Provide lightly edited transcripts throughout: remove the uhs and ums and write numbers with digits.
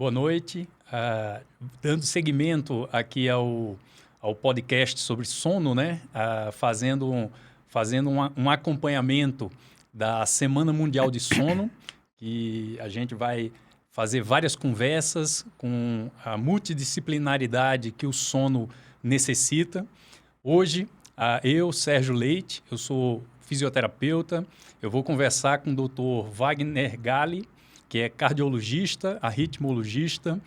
Boa noite. Dando seguimento aqui ao podcast sobre sono, né? Fazendo um acompanhamento da Semana Mundial de Sono, que a gente vai fazer várias conversas com a multidisciplinaridade que o sono necessita. Hoje, eu, Sérgio Leite, eu sou fisioterapeuta, eu vou conversar com o Dr. Wagner Galli, que é cardiologista, arritmologista.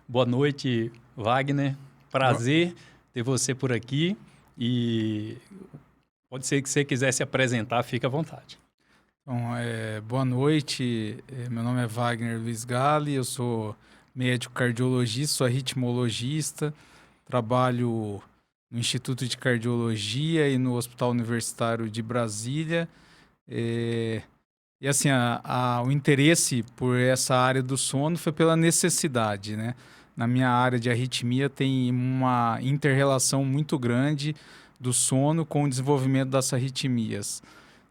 Boa noite, Wagner. Prazer ter você por aqui. E pode ser que você quiser se apresentar, fique à vontade. Bom, boa noite. Meu nome é Wagner Luiz Galli, eu sou médico cardiologista, sou arritmologista, trabalho no Instituto de Cardiologia e no Hospital Universitário de Brasília. E assim, o interesse por essa área do sono foi pela necessidade, né? Na minha área de arritmia tem uma inter-relação muito grande do sono com o desenvolvimento das arritmias.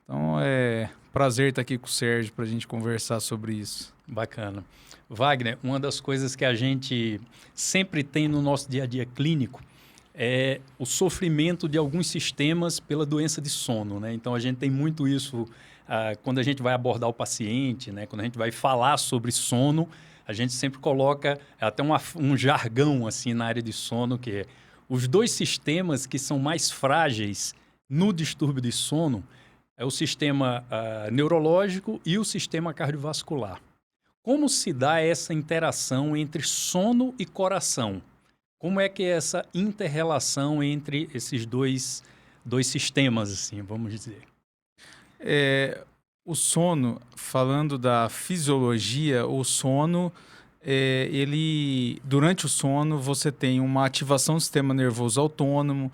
Então, é prazer estar aqui com o Sérgio para a gente conversar sobre isso. Bacana. Wagner, uma das coisas que a gente sempre tem no nosso dia a dia clínico é o sofrimento de alguns sistemas pela doença de sono, né? Então, a gente tem muito isso quando a gente vai abordar o paciente, né? Quando a gente vai falar sobre sono, a gente sempre coloca até um jargão assim na área de sono, que é os dois sistemas que são mais frágeis no distúrbio de sono é o sistema neurológico e o sistema cardiovascular. Como se dá essa interação entre sono e coração? Como é que é essa inter-relação entre esses dois sistemas, assim, vamos dizer? O sono, falando da fisiologia, o sono, durante o sono você tem uma ativação do sistema nervoso autônomo,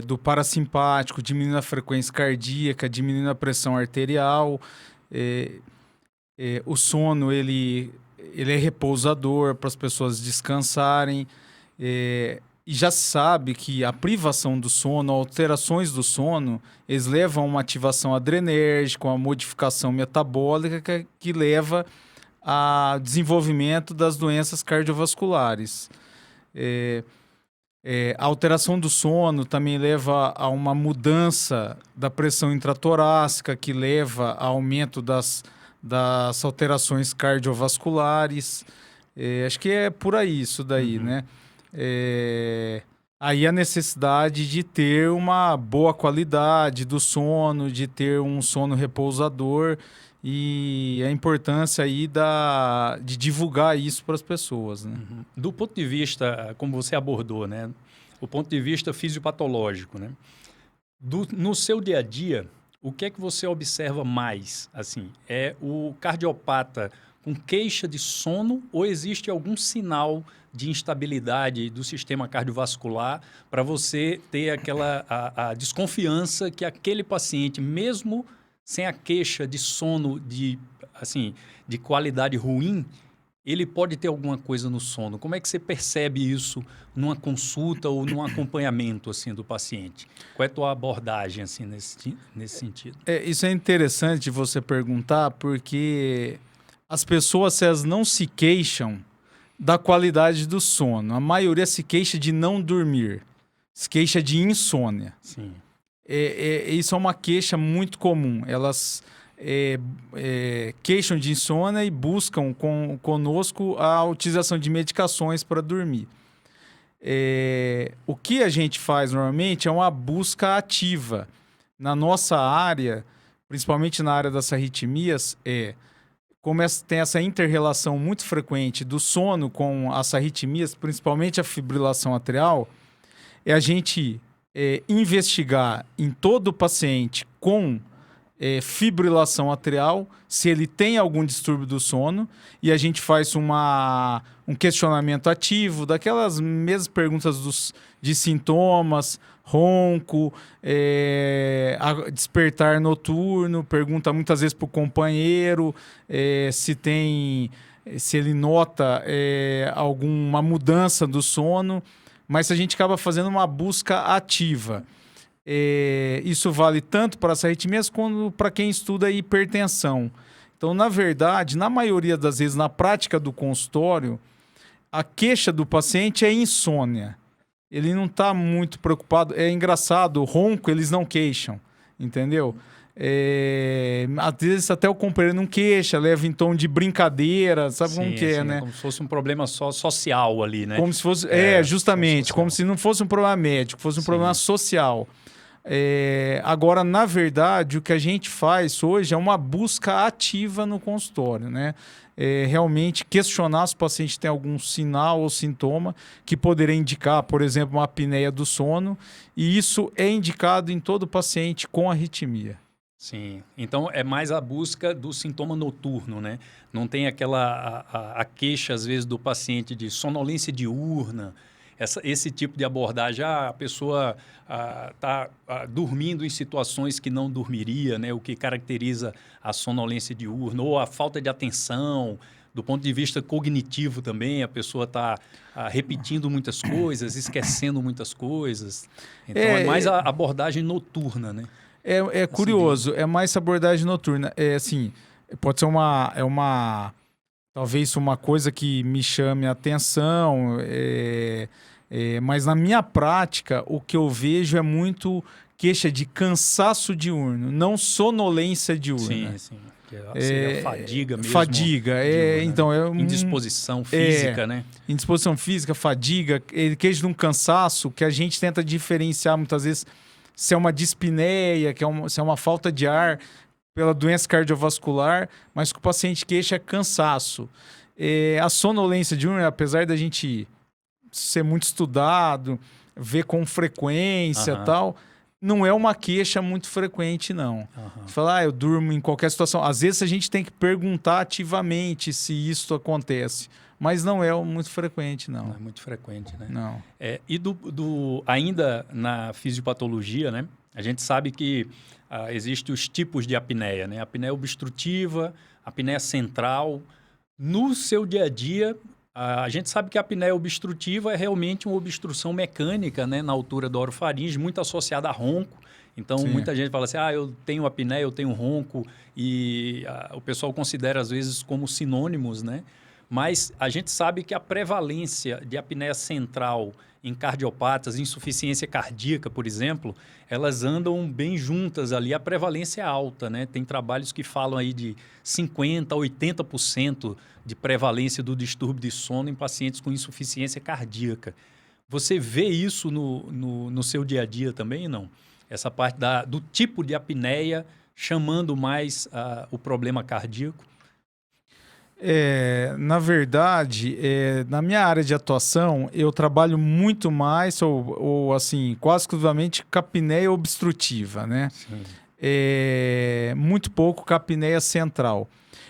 do parasimpático, diminuindo a frequência cardíaca, diminuindo a pressão arterial. O sono ele é repousador para as pessoas descansarem. E já se sabe que a privação do sono, alterações do sono, eles levam a uma ativação adrenérgica, uma modificação metabólica que leva ao desenvolvimento das doenças cardiovasculares. A alteração do sono também leva a uma mudança da pressão intratorácica, que leva a aumento das alterações cardiovasculares. Acho que é por aí isso daí, né? Aí a necessidade de ter uma boa qualidade do sono, de ter um sono repousador e a importância aí de divulgar isso para as pessoas, né? Do ponto de vista, como você abordou, né? O ponto de vista fisiopatológico, né? No seu dia a dia, o que é que você observa mais? Assim, é o cardiopata com queixa de sono ou existe algum sinal de instabilidade do sistema cardiovascular para você ter a desconfiança que aquele paciente, mesmo sem a queixa de sono de qualidade ruim, ele pode ter alguma coisa no sono? Como é que você percebe isso numa consulta ou num acompanhamento assim, do paciente? Qual é a tua abordagem assim, nesse sentido? Isso é interessante você perguntar, porque as pessoas, elas não se queixam da qualidade do sono. A maioria se queixa de não dormir, se queixa de insônia. Sim. Isso é uma queixa muito comum. Elas queixam de insônia e buscam conosco a utilização de medicações para dormir. O que a gente faz normalmente é uma busca ativa. Na nossa área, principalmente na área das arritmias, como tem essa inter-relação muito frequente do sono com as arritmias, principalmente a fibrilação atrial, é a gente investigar em todo paciente com fibrilação atrial se ele tem algum distúrbio do sono, e a gente faz um questionamento ativo, daquelas mesmas perguntas de sintomas, ronco, despertar noturno, pergunta muitas vezes para o companheiro se ele nota alguma mudança do sono, mas a gente acaba fazendo uma busca ativa. Isso vale tanto para as arritmias quanto para quem estuda hipertensão. Então, na verdade, na maioria das vezes, na prática do consultório, a queixa do paciente é insônia. Ele não está muito preocupado. É engraçado, ronco eles não queixam, entendeu? Às vezes até o companheiro não queixa, leva em tom de brincadeira, sabe como que é, né? Como se fosse um problema só social ali, né? Como se fosse, justamente, como se não fosse um problema médico, fosse um problema social. Agora, na verdade, o que a gente faz hoje é uma busca ativa no consultório, né? Realmente questionar se o paciente tem algum sinal ou sintoma que poderia indicar, por exemplo, uma apneia do sono, e isso é indicado em todo paciente com arritmia. Sim, então é mais a busca do sintoma noturno, né? Não tem aquela a queixa, às vezes, do paciente de sonolência diurna, esse tipo de abordagem. A pessoa está dormindo em situações que não dormiria, né? O que caracteriza a sonolência diurna, ou a falta de atenção, do ponto de vista cognitivo também, a pessoa está repetindo muitas coisas, esquecendo muitas coisas. Então é mais a abordagem noturna, né? É curioso, é mais abordagem noturna. Assim, pode ser talvez uma coisa que me chame a atenção, mas na minha prática, o que eu vejo é muito queixa de cansaço diurno, não sonolência diurna. Sim. Seria fadiga mesmo. Fadiga, então indisposição física, né? Indisposição física, fadiga, queixa de um cansaço que a gente tenta diferenciar muitas vezes se é uma dispneia, se é uma falta de ar pela doença cardiovascular, mas o que o paciente queixa é cansaço. A sonolência diurna, apesar da gente ser muito estudado, ver com frequência e tal, não é uma queixa muito frequente, não. Falar, eu durmo em qualquer situação. Às vezes a gente tem que perguntar ativamente se isso acontece. Mas não é muito frequente, não. Não é muito frequente, né? Não. E ainda na fisiopatologia, né? A gente sabe que existem os tipos de apneia, né? A apneia obstrutiva, a apneia central. No seu dia a dia, a gente sabe que a apneia obstrutiva é realmente uma obstrução mecânica, né? Na altura da orofaringe, muito associada a ronco. Então, muita gente fala assim, eu tenho apneia, eu tenho ronco. E o pessoal considera, às vezes, como sinônimos, né? Mas a gente sabe que a prevalência de apneia central em cardiopatas, insuficiência cardíaca, por exemplo, elas andam bem juntas ali, a prevalência é alta, né? Tem trabalhos que falam aí de 50% a 80% de prevalência do distúrbio de sono em pacientes com insuficiência cardíaca. Você vê isso no seu dia a dia também, não? Essa parte do tipo de apneia chamando mais o problema cardíaco? Na verdade, na minha área de atuação, eu trabalho muito mais, ou assim, quase exclusivamente com apneia obstrutiva, né? Muito pouco com apneia central.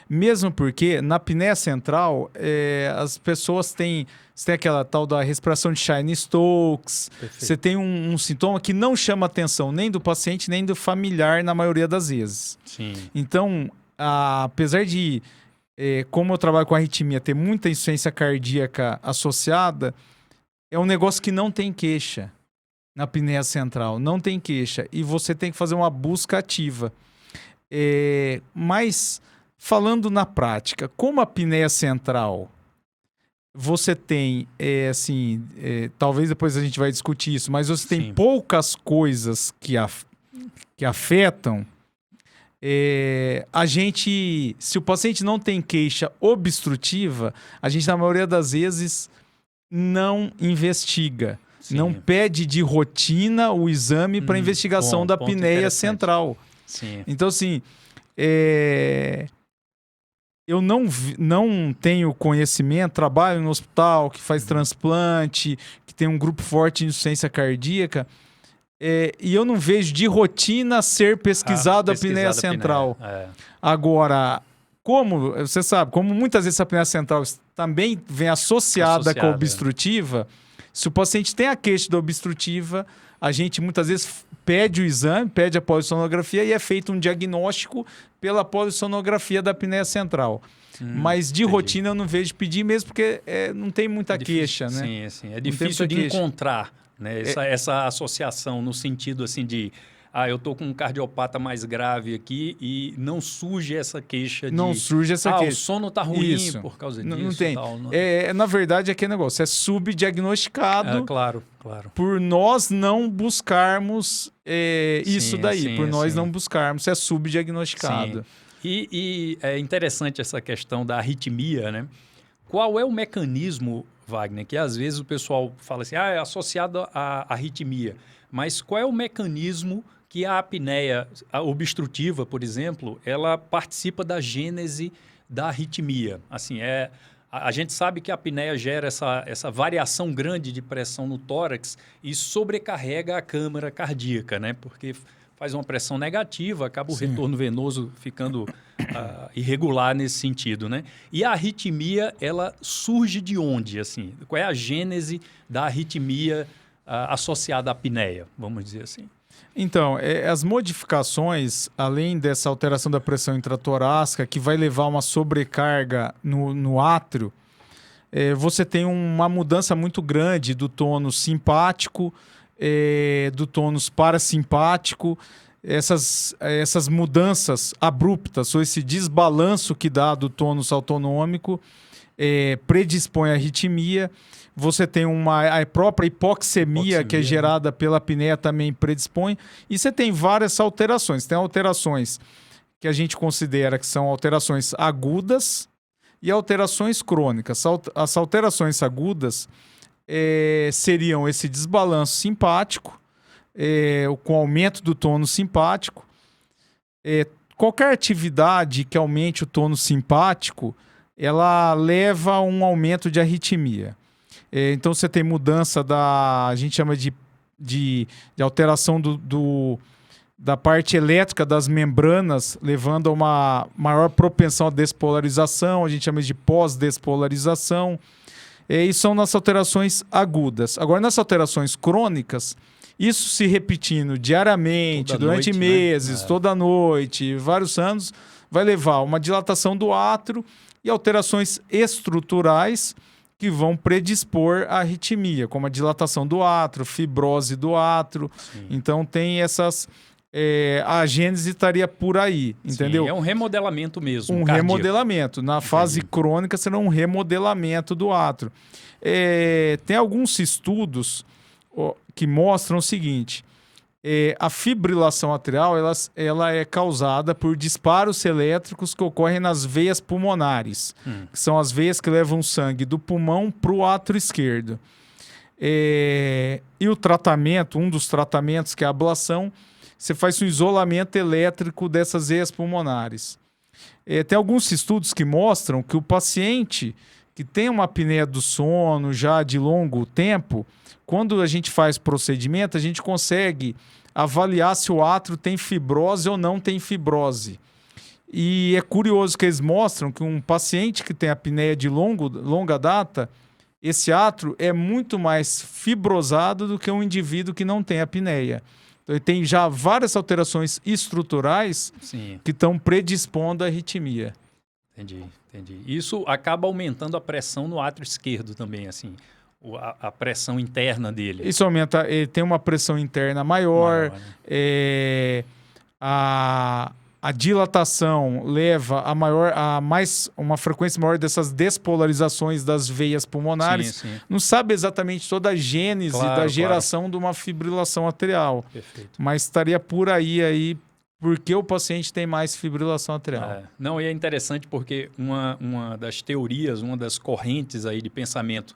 Mesmo porque na apneia central, as pessoas têm... Você tem aquela tal da respiração de Cheyne-Stokes, você tem um sintoma que não chama atenção nem do paciente, nem do familiar, na maioria das vezes. Sim. Então, apesar de... como eu trabalho com arritmia, ter muita insuficiência cardíaca associada, é um negócio que não tem queixa na apneia central, não tem queixa. E você tem que fazer uma busca ativa. Mas, falando na prática, como a apneia central, você tem, talvez depois a gente vai discutir isso, mas você tem poucas coisas que afetam. Se o paciente não tem queixa obstrutiva, a gente, na maioria das vezes, não investiga. Sim. Não pede de rotina o exame para investigação da apneia central. Sim. Então, assim, eu não tenho conhecimento, trabalho no hospital que faz transplante, que tem um grupo forte de insuficiência cardíaca, e eu não vejo de rotina ser pesquisado a apneia central. Agora, como você sabe, como muitas vezes a apneia central também vem associada com a obstrutiva, se o paciente tem a queixa da obstrutiva, a gente muitas vezes pede o exame, pede a polissonografia e é feito um diagnóstico pela polissonografia da apneia central. Mas de rotina eu não vejo pedir mesmo porque não tem muita queixa, né? Sim. É difícil de encontrar, né? Essa associação no sentido assim de eu estou com um cardiopata mais grave aqui e não surge essa queixa Não surge essa queixa. O sono está ruim Isso. por causa disso. Não tem. E tal, não... Na verdade, é aquele negócio. É subdiagnosticado claro. por nós não buscarmos isso daí. Sim, por nós não buscarmos. É subdiagnosticado. E é interessante essa questão da arritmia, né? Qual é o mecanismo, Wagner, que às vezes o pessoal fala assim, é associado à arritmia. Mas qual é o mecanismo que a apneia obstrutiva, por exemplo, ela participa da gênese da arritmia? Assim, a gente sabe que a apneia gera essa variação grande de pressão no tórax e sobrecarrega a câmara cardíaca, né? Porque faz uma pressão negativa, acaba o retorno venoso ficando irregular nesse sentido, né? E a arritmia, ela surge de onde, assim? Qual é a gênese da arritmia associada à apneia, vamos dizer assim? Então, as modificações, além dessa alteração da pressão intratorácica, que vai levar a uma sobrecarga no átrio, você tem uma mudança muito grande do tônus simpático, do tônus parasimpático, essas mudanças abruptas, ou esse desbalanço que dá do tônus autonômico, predispõe à arritmia. Você tem a própria hipoxemia que é gerada pela apneia também predispõe. E você tem várias alterações. Tem alterações que a gente considera que são alterações agudas e alterações crônicas. As alterações agudas seriam esse desbalanço simpático, com aumento do tônus simpático. Qualquer atividade que aumente o tônus simpático, ela leva a um aumento de arritmia. Então você tem mudança a gente chama de alteração da parte elétrica das membranas, levando a uma maior propensão à despolarização, a gente chama de pós-despolarização. E são nas alterações agudas. Agora, nas alterações crônicas, isso se repetindo diariamente, durante meses, toda noite, vários anos, vai levar a uma dilatação do átrio e alterações estruturais que vão predispor à arritmia, como a dilatação do átrio, fibrose do átrio. Sim. Então, tem essas... a gênese estaria por aí, entendeu? Sim, é um remodelamento mesmo. Um cardíaco. Remodelamento. Na fase crônica será um remodelamento do átrio. Tem alguns estudos que mostram o seguinte: a fibrilação atrial ela é causada por disparos elétricos que ocorrem nas veias pulmonares, que são as veias que levam sangue do pulmão para o átrio esquerdo. E o tratamento, um dos tratamentos, que é a ablação, você faz um isolamento elétrico dessas veias pulmonares. Tem alguns estudos que mostram que o paciente que tem uma apneia do sono já de longo tempo, quando a gente faz procedimento, a gente consegue avaliar se o átrio tem fibrose ou não tem fibrose. E é curioso que eles mostram que um paciente que tem apneia de longa data, esse átrio é muito mais fibrosado do que um indivíduo que não tem apneia. Então, ele tem já várias alterações estruturais que estão predispondo à arritmia. Entendi. Isso acaba aumentando a pressão no átrio esquerdo também, assim, a pressão interna dele. Isso aumenta, ele tem uma pressão interna maior, né? A dilatação leva a uma frequência maior dessas despolarizações das veias pulmonares. Sim. Não sabe exatamente toda a gênese da geração de uma fibrilação atrial. Perfeito. Mas estaria por aí porque o paciente tem mais fibrilação atrial. Não, e é interessante porque uma das teorias, uma das correntes aí de pensamento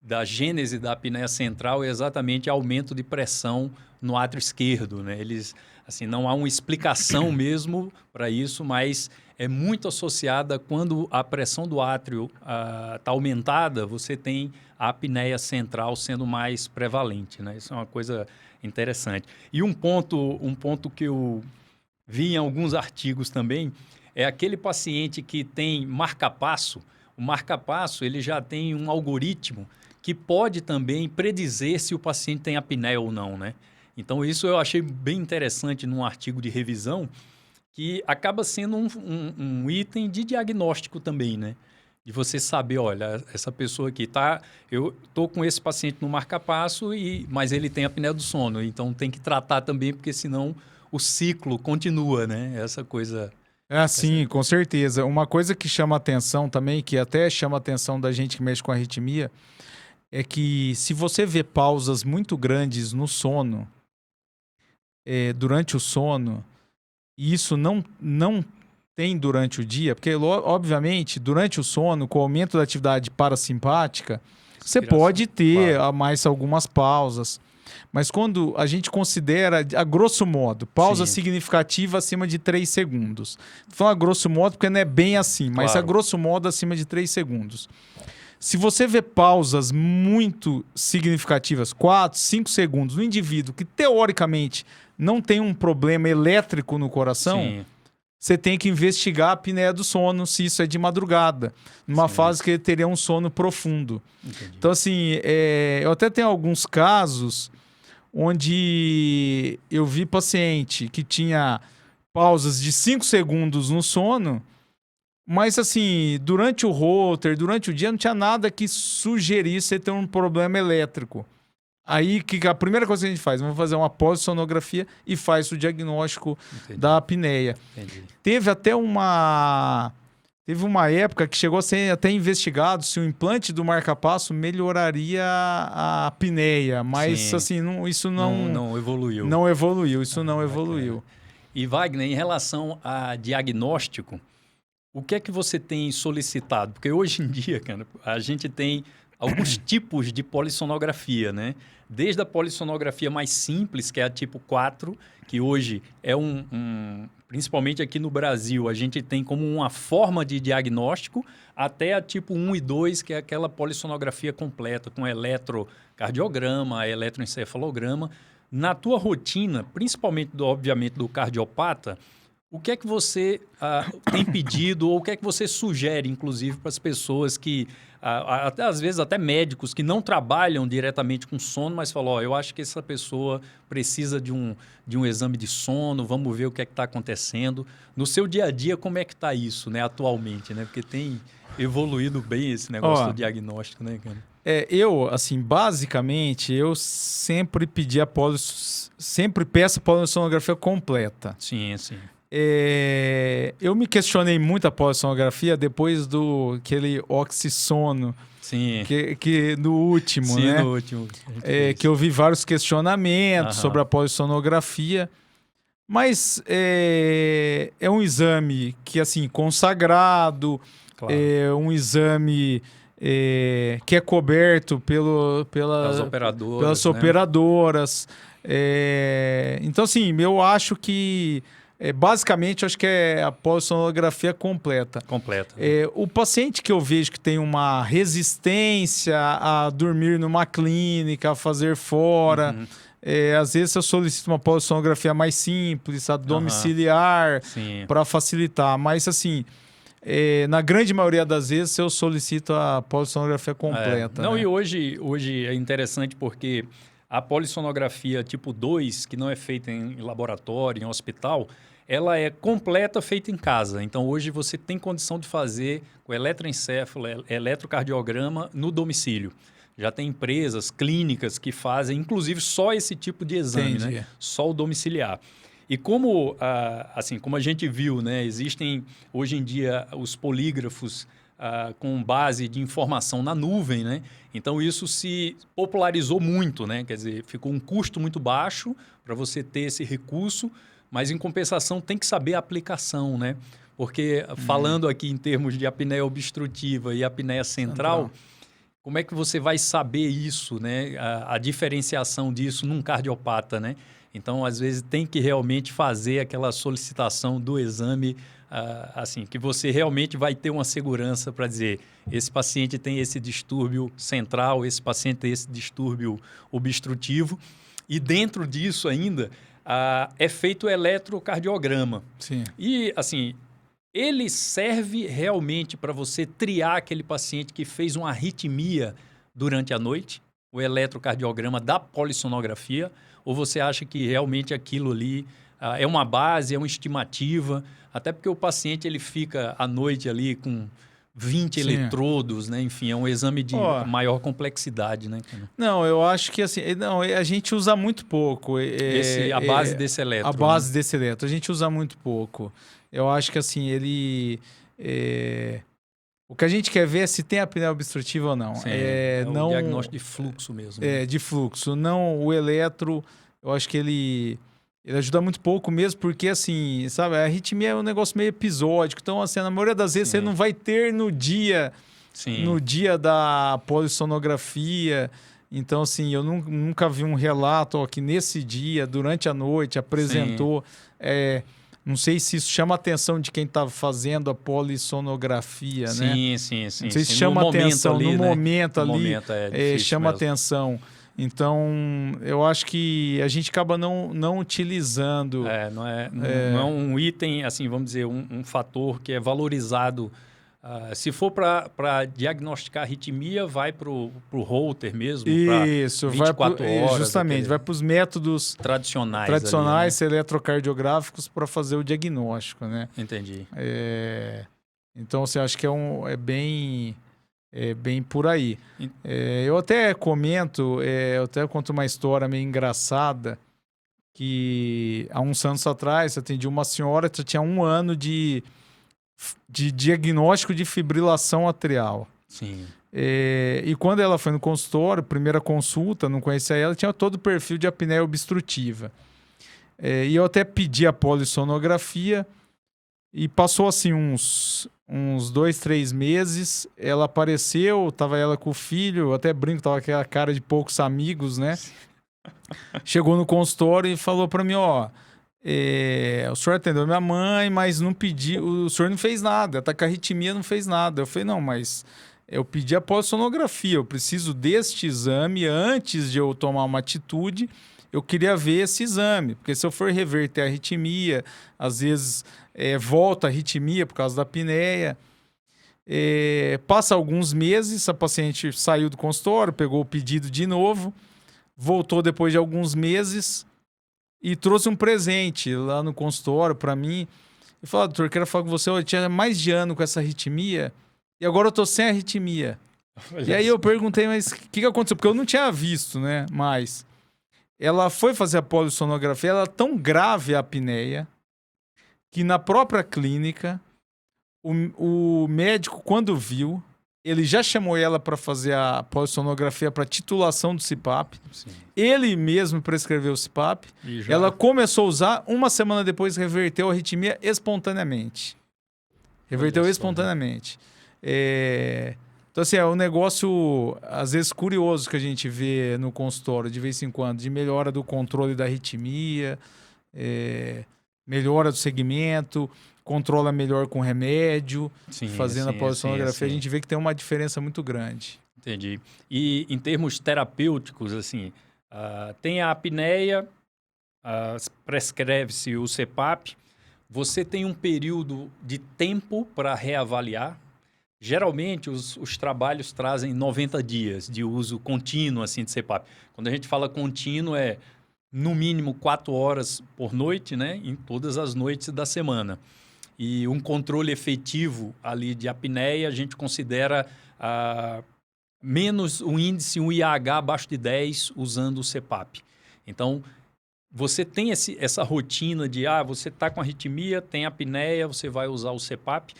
da gênese da apneia central é exatamente aumento de pressão no átrio esquerdo, né? Eles, assim, não há uma explicação mesmo para isso, mas é muito associada quando a pressão do átrio está aumentada, você tem a apneia central sendo mais prevalente, né? Isso é uma coisa interessante. E um ponto que eu vi em alguns artigos também é aquele paciente que tem marca-passo. O marca-passo, ele já tem um algoritmo que pode também predizer se o paciente tem apneia ou não, né? Então, isso eu achei bem interessante num artigo de revisão, que acaba sendo um item de diagnóstico também, né? De você saber, olha, essa pessoa aqui tá, eu tô com esse paciente no marca-passo mas ele tem apneia do sono, então tem que tratar também porque senão o ciclo continua, né? Essa coisa. É assim, com certeza. Uma coisa que chama atenção também, que até chama atenção da gente que mexe com arritmia, é que se você vê pausas muito grandes no sono, durante o sono, e isso não tem durante o dia, porque, obviamente, durante o sono, com o aumento da atividade parasimpática, você pode ter mais algumas pausas. Mas quando a gente considera, a grosso modo, pausa significativa acima de 3 segundos. Estou falando a grosso modo porque não é bem assim, mas a grosso modo acima de 3 segundos. Se você vê pausas muito significativas, 4, 5 segundos, no indivíduo que teoricamente não tem um problema elétrico no coração, você tem que investigar a apneia do sono, se isso é de madrugada, numa fase que ele teria um sono profundo. Entendi. Então, assim, eu até tenho alguns casos onde eu vi paciente que tinha pausas de 5 segundos no sono, mas, assim, durante o holter, durante o dia, não tinha nada que sugerisse ter um problema elétrico. Aí, a primeira coisa que a gente faz, vamos fazer uma pós-sonografia e faz o diagnóstico da apneia. Teve uma época que chegou a ser até investigado se o implante do marca-passo melhoraria a apneia, mas assim, isso não evoluiu. Não evoluiu, isso não evoluiu. E Wagner, em relação a diagnóstico, o que é que você tem solicitado? Porque hoje em dia, cara, a gente tem alguns tipos de polissonografia, né? Desde a polissonografia mais simples, que é a tipo 4, que hoje é principalmente aqui no Brasil, a gente tem como uma forma de diagnóstico, até a tipo 1 e 2, que é aquela polissonografia completa, com eletrocardiograma, eletroencefalograma. Na tua rotina, principalmente, obviamente, do cardiopata, o que é que você tem pedido ou o que é que você sugere, inclusive, para as pessoas que, até, às vezes até médicos, que não trabalham diretamente com sono, mas falam, eu acho que essa pessoa precisa de um exame de sono, vamos ver o que é que está acontecendo. No seu dia a dia, como é que está isso, né, atualmente? Né? Porque tem evoluído bem esse negócio do diagnóstico, né, cara? Eu, assim, basicamente, eu sempre sempre peço a polissonografia completa. Sim. Eu me questionei muito a polissonografia depois do aquele oxissono. Sim. Que no último, Sim, né? no último. Que eu vi vários questionamentos sobre a polissonografia. Mas é um exame que, assim, consagrado, claro. É um exame que é coberto pelas operadoras. Então, assim, eu acho que basicamente, acho que é a polissonografia completa. O paciente que eu vejo que tem uma resistência a dormir numa clínica, a fazer fora, às vezes eu solicito uma polissonografia mais simples, a domiciliar, para facilitar. Mas, assim, na grande maioria das vezes eu solicito a polissonografia completa. E hoje é interessante porque a polissonografia tipo 2, que não é feita em laboratório, em hospital, ela é completa, feita em casa. Então, hoje você tem condição de fazer o eletroencefalo, eletrocardiograma no domicílio. Já tem empresas, clínicas que fazem, inclusive, só esse tipo de exame, né? Só o domiciliar. E como a gente viu, né? Existem, hoje em dia, os polígrafos com base de informação na nuvem, né? Então, isso se popularizou muito, né? Quer dizer, ficou um custo muito baixo para você ter esse recurso, mas, em compensação, tem que saber a aplicação, né? Porque, falando aqui em termos de apneia obstrutiva e apneia central, como é que você vai saber isso, né? A diferenciação disso num cardiopata, né? Então, às vezes, tem que realmente fazer aquela solicitação do exame, assim, que você realmente vai ter uma segurança para dizer, esse paciente tem esse distúrbio central, esse paciente tem esse distúrbio obstrutivo. E, dentro disso ainda, é feito o eletrocardiograma. Sim. E, assim, ele serve realmente para você triar aquele paciente que fez uma arritmia durante a noite, o eletrocardiograma da polissonografia, ou você acha que realmente aquilo ali é uma base, é uma estimativa, até porque o paciente ele fica à noite ali com 20 Sim. eletrodos, né? Enfim, é um exame de maior complexidade, né? Não, eu acho que assim, não, a gente usa muito pouco. A base desse eletro. A base desse eletro, a gente usa muito pouco. Eu acho que assim, ele... o que a gente quer ver é se tem apneia obstrutiva ou não. Sim, não, o diagnóstico de fluxo mesmo. De fluxo. Não o eletro, eu acho que ele ajuda muito pouco mesmo, porque assim, sabe, a arritmia é um negócio meio episódico. Então, assim, na maioria das vezes você não vai ter no dia da polissonografia. Então, assim, eu nunca vi um relato que nesse dia, durante a noite, apresentou... não sei se isso chama a atenção de quem está fazendo a polissonografia, né? Sim. Não sei se chama atenção no momento ali, chama mesmo. atenção. Então, eu acho que a gente acaba não utilizando... Não é um item, assim, vamos dizer, um fator que é valorizado. Se for para diagnosticar arritmia, vai para o Holter mesmo, para 24 horas. Justamente, vai para os métodos tradicionais ali, né? eletrocardiográficos para fazer o diagnóstico, né? Entendi. Então, assim, acho que é bem por aí. Eu até eu até conto uma história meio engraçada, que há uns anos atrás eu atendi uma senhora que tinha 1 ano de diagnóstico de fibrilação atrial. Sim. E quando ela foi no consultório, primeira consulta, não conhecia ela, tinha todo o perfil de apneia obstrutiva. E eu até pedi a polissonografia e passou assim uns 2, 3 meses, ela apareceu, tava ela com o filho, eu até brinco, tava com aquela cara de poucos amigos, né? Chegou no consultório e falou para mim, o senhor atendeu minha mãe, mas não pediu, o senhor não fez nada, tá com arritmia, não fez nada. Eu falei, não, mas eu pedi a polissonografia, eu preciso deste exame antes de eu tomar uma atitude, eu queria ver esse exame, porque se eu for reverter a arritmia, às vezes volta a arritmia por causa da apneia. Passa alguns meses, a paciente saiu do consultório, pegou o pedido de novo, voltou depois de alguns meses e trouxe um presente lá no consultório para mim. E falou, doutor, quero falar com você, eu tinha mais de ano com essa arritmia e agora eu tô sem arritmia. E aí eu perguntei, mas o que aconteceu? Porque eu não tinha visto, né? Mas ela foi fazer a polissonografia, ela é tão grave a apneia que na própria clínica, o médico, quando viu, ele já chamou ela para fazer a polissonografia para titulação do CPAP. Sim. Ele mesmo prescreveu o CPAP. Ela começou a usar, 1 semana depois reverteu a arritmia espontaneamente. Reverteu espontaneamente. Então, assim, é um negócio, às vezes, curioso que a gente vê no consultório, de vez em quando, de melhora do controle da arritmia, melhora do segmento, controla melhor com remédio, fazendo a polissonografia, a gente vê que tem uma diferença muito grande. Entendi. E em termos terapêuticos, assim, tem a apneia, prescreve-se o CPAP, você tem um período de tempo para reavaliar. Geralmente, os trabalhos trazem 90 dias de uso contínuo assim, de CPAP. Quando a gente fala contínuo, no mínimo 4 horas por noite, né? Em todas as noites da semana. E um controle efetivo ali de apneia, a gente considera menos um índice, um IAH abaixo de 10, usando o CPAP. Então, você tem essa rotina de, você está com arritmia, tem apneia, você vai usar o CPAP.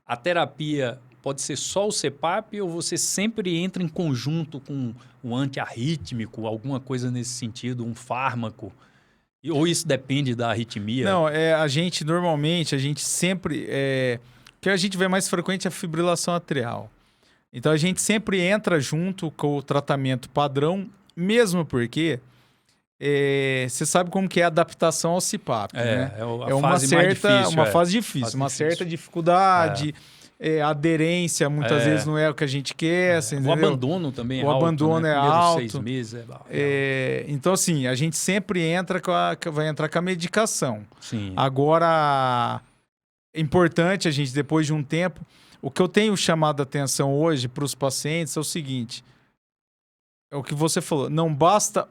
A terapia pode ser só o CPAP ou você sempre entra em conjunto com um antiarrítmico, alguma coisa nesse sentido, um fármaco? Ou isso depende da arritmia? Não, normalmente, a gente sempre... o que a gente vê mais frequente é a fibrilação atrial. Então, a gente sempre entra junto com o tratamento padrão, mesmo porque você sabe como que é a adaptação ao CPAP, né? Uma fase difícil, uma certa dificuldade... aderência muitas vezes não é o que a gente quer. O abandono também é alto. O abandono né? é alto. 6 meses Então, assim, a gente sempre vai entrar com a medicação. Sim. Agora, é importante a gente, depois de um tempo... O que eu tenho chamado a atenção hoje para os pacientes é o seguinte... é o que você falou. Não basta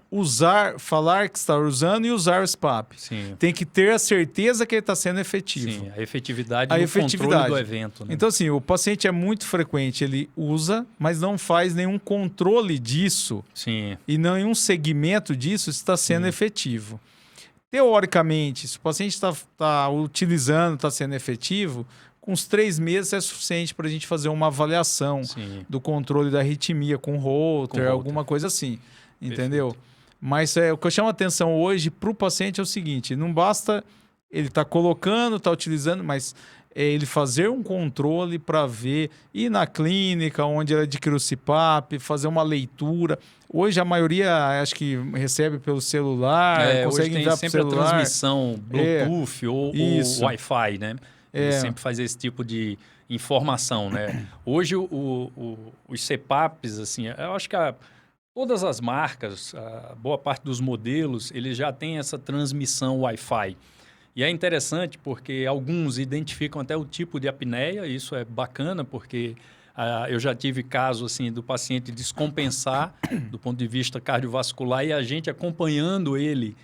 falar que está usando e usar o SPAP. Sim. Tem que ter a certeza que ele está sendo efetivo. Sim, a efetividade controle do evento. Né? Então, assim, o paciente é muito frequente, ele usa, mas não faz nenhum controle disso. Sim. E nenhum segmento disso está sendo efetivo. Teoricamente, se o paciente está utilizando, está sendo efetivo, com uns 3 meses é suficiente para a gente fazer uma avaliação do controle da arritmia com Holter, alguma coisa assim, entendeu? Perfeito. Mas o que eu chamo a atenção hoje para o paciente é o seguinte, não basta ele estar colocando, estar utilizando, mas ele fazer um controle para ver, ir na clínica onde ele adquiriu o CPAP, fazer uma leitura. Hoje a maioria acho que recebe pelo celular, consegue enviar sempre pelo celular. A transmissão Bluetooth ou Wi-Fi, né? Ele sempre faz esse tipo de informação, né? Hoje os CPAPs, assim, eu acho que todas as marcas, boa parte dos modelos, eles já têm essa transmissão Wi-Fi. E é interessante porque alguns identificam até o tipo de apneia, isso é bacana porque eu já tive caso assim, do paciente descompensar do ponto de vista cardiovascular e a gente acompanhando ele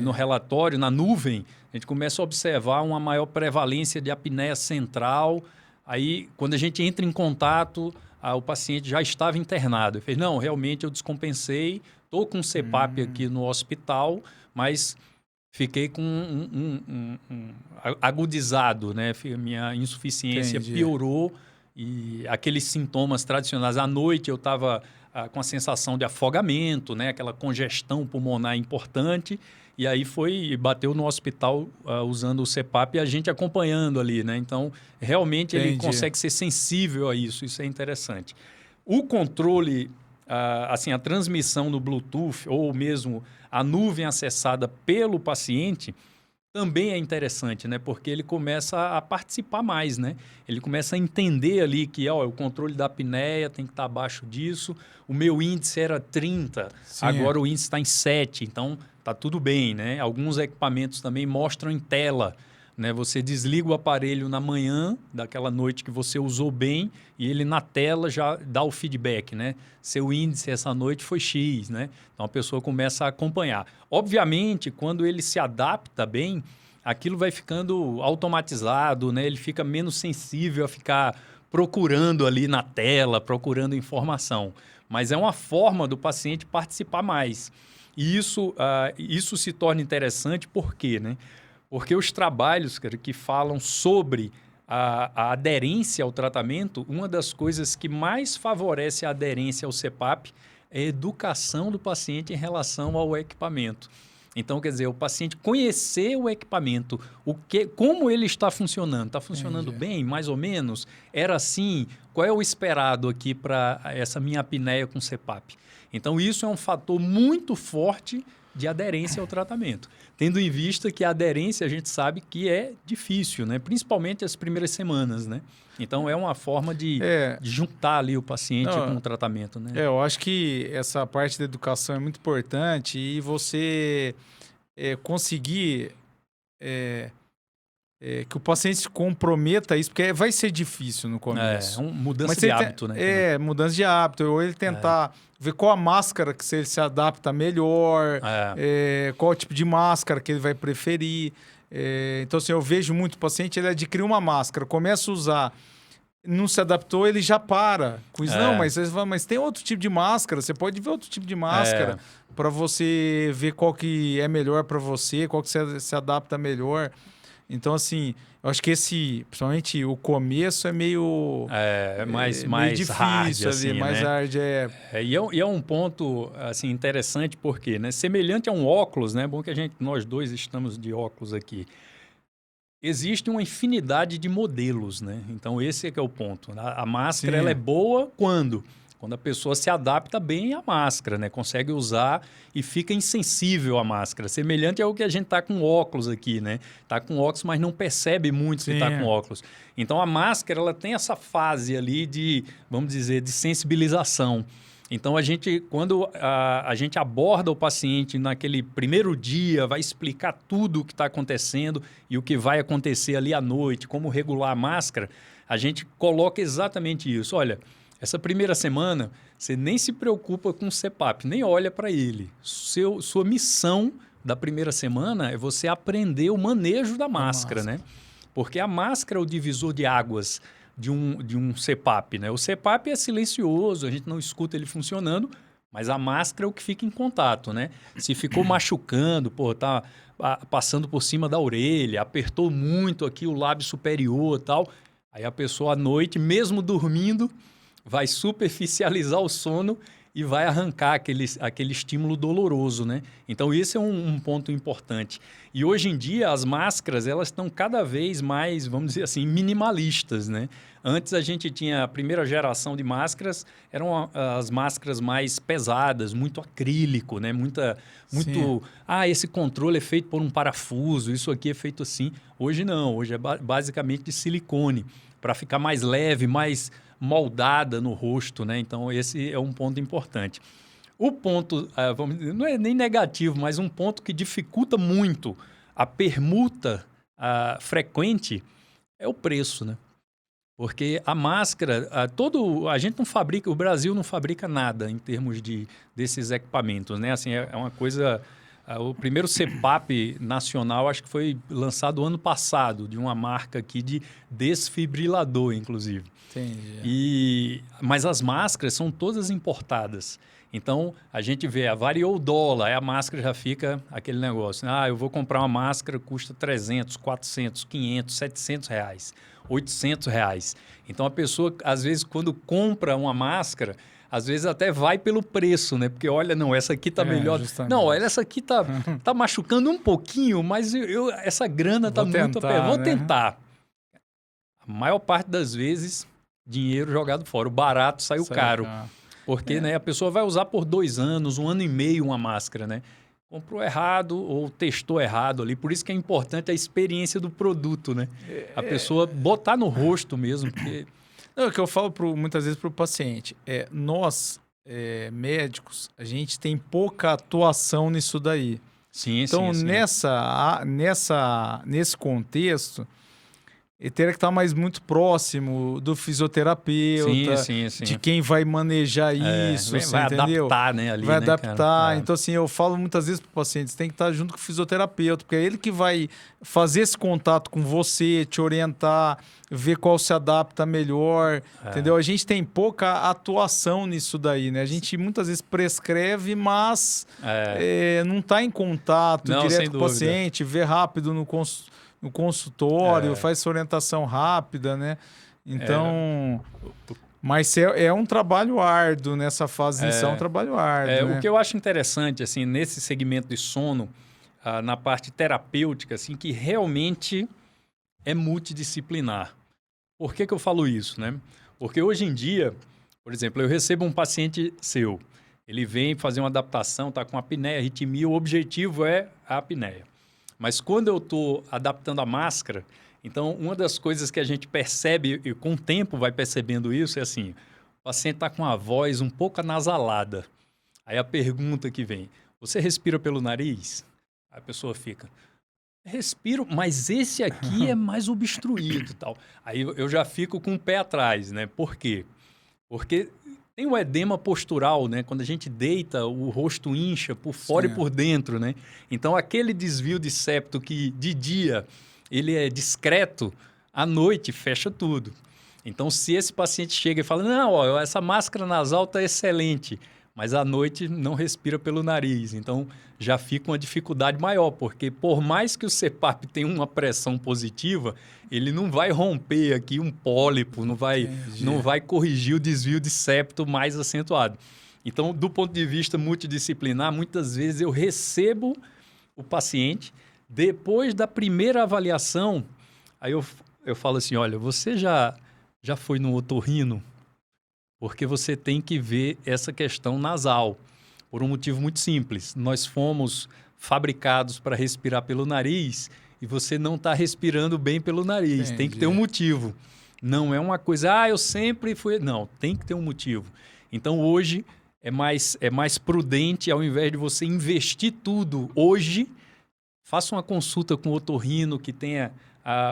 no relatório, na nuvem, a gente começa a observar uma maior prevalência de apneia central. Aí, quando a gente entra em contato, o paciente já estava internado. Ele fez, não, realmente eu descompensei, estou com CPAP aqui no hospital, mas fiquei com agudizado, né? Minha insuficiência piorou e aqueles sintomas tradicionais. À noite eu estava com a sensação de afogamento, né? Aquela congestão pulmonar importante. E aí bateu no hospital usando o CPAP e a gente acompanhando ali, né? Então, realmente ele consegue ser sensível a isso. Isso é interessante. O controle, assim, a transmissão no Bluetooth ou mesmo a nuvem acessada pelo paciente também é interessante, né? Porque ele começa a participar mais, né? Ele começa a entender ali que o controle da apneia tem que estar abaixo disso. O meu índice era 30, agora o índice está em 7, então está tudo bem, né? Alguns equipamentos também mostram em tela, né? Você desliga o aparelho na manhã daquela noite que você usou bem e ele na tela já dá o feedback, né? Seu índice essa noite foi X, né? Então a pessoa começa a acompanhar. Obviamente, quando ele se adapta bem, aquilo vai ficando automatizado, né? Ele fica menos sensível a ficar procurando ali na tela, procurando informação. Mas é uma forma do paciente participar mais. E isso se torna interessante por quê, né? Porque os trabalhos, cara, que falam sobre a aderência ao tratamento, uma das coisas que mais favorece a aderência ao CPAP é a educação do paciente em relação ao equipamento. Então, quer dizer, o paciente conhecer o equipamento, como ele está funcionando. Está funcionando bem, mais ou menos? Era assim? Qual é o esperado aqui para essa minha apneia com CPAP? Então, isso é um fator muito forte de aderência ao tratamento. Tendo em vista que a aderência a gente sabe que é difícil, né? Principalmente as primeiras semanas, né? Então, é uma forma de juntar ali o paciente com o tratamento, né? Eu acho que essa parte da educação é muito importante e você conseguir que o paciente se comprometa a isso, porque vai ser difícil no começo. É uma mudança de hábito, né? Mudança de hábito. Ou ele tentar ver qual a máscara que ele se adapta melhor, qual o tipo de máscara que ele vai preferir. Então, assim, eu vejo muito o paciente, ele adquiriu uma máscara, começa a usar, não se adaptou, ele já para com isso. Não, mas tem outro tipo de máscara, você pode ver outro tipo de máscara para você ver qual que é melhor para você, qual que se adapta melhor. Então, assim, eu acho que principalmente o começo é meio... mais difícil hard, ali, assim, mais né? hard. E é um ponto, assim, interessante porque, né? Semelhante a um óculos, né? Bom que nós dois estamos de óculos aqui. Existe uma infinidade de modelos, né? Então, esse é que é o ponto. A máscara, ela é boa quando a pessoa se adapta bem à máscara, né? Consegue usar e fica insensível à máscara. Semelhante ao que a gente está com óculos aqui, né? Está com óculos, mas não percebe muito que está com óculos. Então, a máscara, ela tem essa fase ali de, vamos dizer, de sensibilização. Então, quando a gente aborda o paciente naquele primeiro dia, vai explicar tudo o que está acontecendo e o que vai acontecer ali à noite, como regular a máscara, a gente coloca exatamente isso. Olha, Essa primeira semana, você nem se preocupa com o CPAP, nem olha para ele. Sua missão da primeira semana é você aprender o manejo da máscara, né? Porque a máscara é o divisor de águas de um CPAP, né? O CPAP é silencioso, a gente não escuta ele funcionando, mas a máscara é o que fica em contato, né? Se ficou machucando, tá passando por cima da orelha, apertou muito aqui o lábio superior e tal, aí a pessoa à noite, mesmo dormindo, vai superficializar o sono e vai arrancar aquele estímulo doloroso, né? Então, esse é um ponto importante. E hoje em dia, as máscaras, elas estão cada vez mais, vamos dizer assim, minimalistas, né? Antes, a gente tinha a primeira geração de máscaras, eram as máscaras mais pesadas, muito acrílico, né? Esse controle é feito por um parafuso, isso aqui é feito assim. Hoje não, hoje é basicamente de silicone, para ficar mais leve, mais moldada no rosto, né? Então, esse é um ponto importante. O ponto, não é nem negativo, mas um ponto que dificulta muito a permuta frequente é o preço, né? Porque a máscara, a gente não fabrica, o Brasil não fabrica nada em termos desses equipamentos, né? Assim, é uma coisa... O primeiro CPAP nacional, acho que foi lançado ano passado, de uma marca aqui de desfibrilador, inclusive. Entendi. Mas as máscaras são todas importadas. Então, a gente vê, variou o dólar, aí a máscara já fica aquele negócio. Eu vou comprar uma máscara, custa 300, 400, 500, 700 reais, 800 reais. Então, a pessoa, às vezes, quando compra uma máscara... Às vezes até vai pelo preço, né? Porque, olha, não, essa aqui tá melhor. Justamente. Não, olha, essa aqui tá machucando um pouquinho, mas essa grana tá muito... Vou tentar. A maior parte das vezes, dinheiro jogado fora. O barato saiu caro. Porque né, a pessoa vai usar por 2 anos, 1 ano e meio uma máscara, né? Comprou errado ou testou errado ali. Por isso que é importante a experiência do produto, né? A pessoa botar no rosto mesmo, porque... Não, é o que eu falo muitas vezes para o paciente. Nós, médicos, a gente tem pouca atuação nisso daí. Sim, então, sim. Nesse contexto, ele teria que estar muito próximo do fisioterapeuta, sim. de quem vai manejar isso, vai entendeu? Adaptar, né? Ali, vai né, adaptar. Cara? Então, assim, eu falo muitas vezes para o paciente, você tem que estar junto com o fisioterapeuta, porque é ele que vai fazer esse contato com você, te orientar, ver qual se adapta melhor, entendeu? A gente tem pouca atuação nisso daí, né? A gente muitas vezes prescreve, mas não está em contato direto com o paciente, vê rápido no consultório, faz essa orientação rápida, né? Então... Mas é um trabalho árduo nessa fase inicial, é um trabalho árduo, né? O que eu acho interessante, assim, nesse segmento de sono, na parte terapêutica, assim, que realmente é multidisciplinar. Por que eu falo isso, né? Porque hoje em dia, por exemplo, eu recebo um paciente seu, ele vem fazer uma adaptação, está com apneia, arritmia, o objetivo é a apneia. Mas quando eu estou adaptando a máscara, então uma das coisas que a gente percebe, e com o tempo vai percebendo isso, é assim, o paciente está com a voz um pouco anasalada. Aí a pergunta que vem, você respira pelo nariz? Aí a pessoa fica, respiro, mas esse aqui é mais obstruído e tal. Aí eu já fico com o pé atrás, né? Por quê? Porque tem o edema postural, né? Quando a gente deita, o rosto incha por fora e por dentro, né? Então, aquele desvio de septo que de dia ele é discreto, à noite fecha tudo. Então, se esse paciente chega e fala, não, ó, essa máscara nasal está excelente, mas à noite não respira pelo nariz. Então, já fica uma dificuldade maior, porque por mais que o CPAP tenha uma pressão positiva, ele não vai romper aqui um pólipo, não vai corrigir o desvio de septo mais acentuado. Então, do ponto de vista multidisciplinar, muitas vezes eu recebo o paciente, depois da primeira avaliação, aí eu falo assim, olha, você já foi no otorrino? Porque você tem que ver essa questão nasal, por um motivo muito simples. Nós fomos fabricados para respirar pelo nariz e você não está respirando bem pelo nariz. Entendi. Tem que ter um motivo. Não é uma coisa, eu sempre fui... Não, tem que ter um motivo. Então, hoje, é mais prudente, ao invés de você investir tudo hoje, faça uma consulta com o otorrino que tenha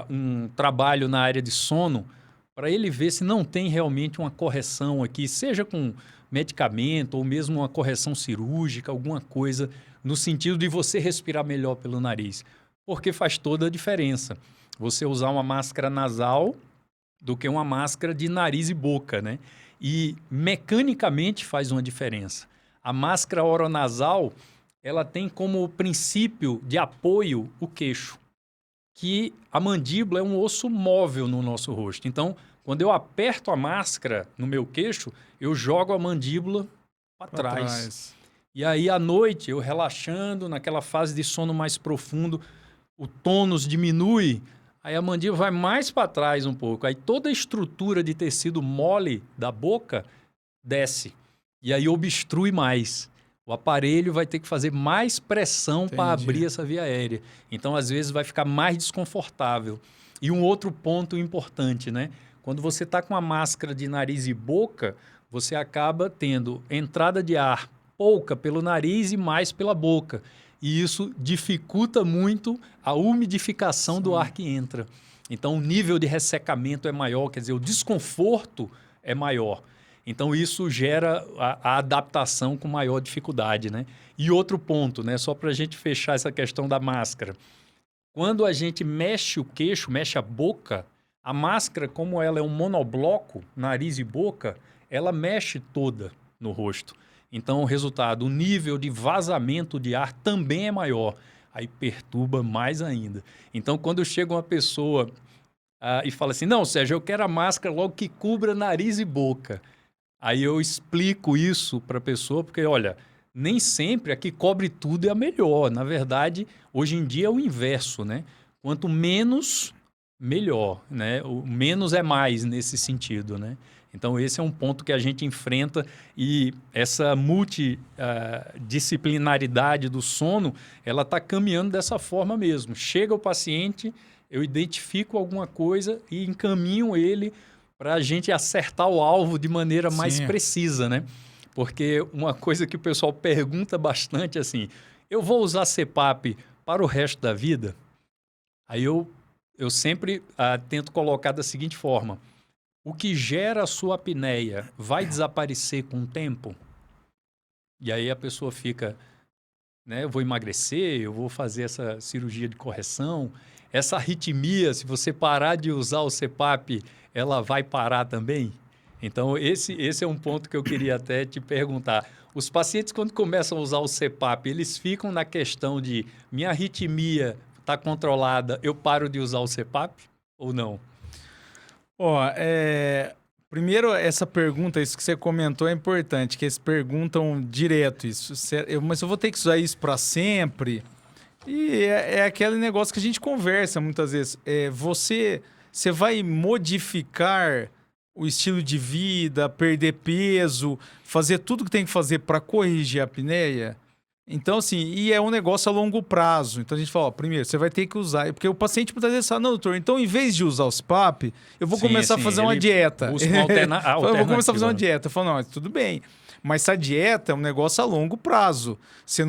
um trabalho na área de sono, para ele ver se não tem realmente uma correção aqui, seja com medicamento ou mesmo uma correção cirúrgica, alguma coisa no sentido de você respirar melhor pelo nariz. Porque faz toda a diferença você usar uma máscara nasal do que uma máscara de nariz e boca, né? E mecanicamente faz uma diferença. A máscara oronasal, ela tem como princípio de apoio o queixo, que a mandíbula é um osso móvel no nosso rosto. Então, quando eu aperto a máscara no meu queixo, eu jogo a mandíbula para trás. E aí, à noite, eu relaxando, naquela fase de sono mais profundo, o tônus diminui, aí a mandíbula vai mais para trás um pouco. Aí toda a estrutura de tecido mole da boca desce. E aí obstrui mais. O aparelho vai ter que fazer mais pressão para abrir essa via aérea. Então, às vezes, vai ficar mais desconfortável. E um outro ponto importante, né? Quando você está com a máscara de nariz e boca, você acaba tendo entrada de ar pouca pelo nariz e mais pela boca. E isso dificulta muito a umidificação do ar que entra. Então, o nível de ressecamento é maior, quer dizer, o desconforto é maior. Então, isso gera a adaptação com maior dificuldade, né? E outro ponto, né? Só para a gente fechar essa questão da máscara. Quando a gente mexe o queixo, mexe a boca, a máscara, como ela é um monobloco, nariz e boca, ela mexe toda no rosto. Então, o resultado, o nível de vazamento de ar também é maior. Aí perturba mais ainda. Então, quando chega uma pessoa e fala assim, não, Sérgio, eu quero a máscara logo que cubra nariz e boca. Aí eu explico isso para a pessoa, porque, olha, nem sempre a que cobre tudo é a melhor. Na verdade, hoje em dia é o inverso, né? Quanto menos, melhor, né? O menos é mais nesse sentido, né? Então, esse é um ponto que a gente enfrenta e essa multidisciplinaridade do sono, ela está caminhando dessa forma mesmo. Chega o paciente, eu identifico alguma coisa e encaminho ele para a gente acertar o alvo de maneira mais precisa, né? Porque uma coisa que o pessoal pergunta bastante é assim, eu vou usar CPAP para o resto da vida? Aí eu sempre tento colocar da seguinte forma, o que gera a sua apneia vai desaparecer com o tempo? E aí a pessoa fica, né, eu vou emagrecer, eu vou fazer essa cirurgia de correção, essa arritmia, se você parar de usar o CPAP, ela vai parar também? Então, esse é um ponto que eu queria até te perguntar. Os pacientes, quando começam a usar o CPAP, eles ficam na questão de minha arritmia está controlada, eu paro de usar o CPAP ou não? Primeiro, essa pergunta, isso que você comentou é importante, que eles perguntam direto isso. Mas eu vou ter que usar isso para sempre? E é aquele negócio que a gente conversa muitas vezes. Você vai modificar o estilo de vida, perder peso, fazer tudo que tem que fazer para corrigir a apneia? Então, assim, e é um negócio a longo prazo. Então, a gente fala, primeiro, você vai ter que usar. Porque o paciente muitas vezes fala, não, doutor, então, em vez de usar o CPAP, eu vou começar a fazer uma dieta. Busca uma alternativa. Eu vou começar a fazer uma dieta. Eu falo, não, tudo bem. Mas essa dieta é um negócio a longo prazo. Você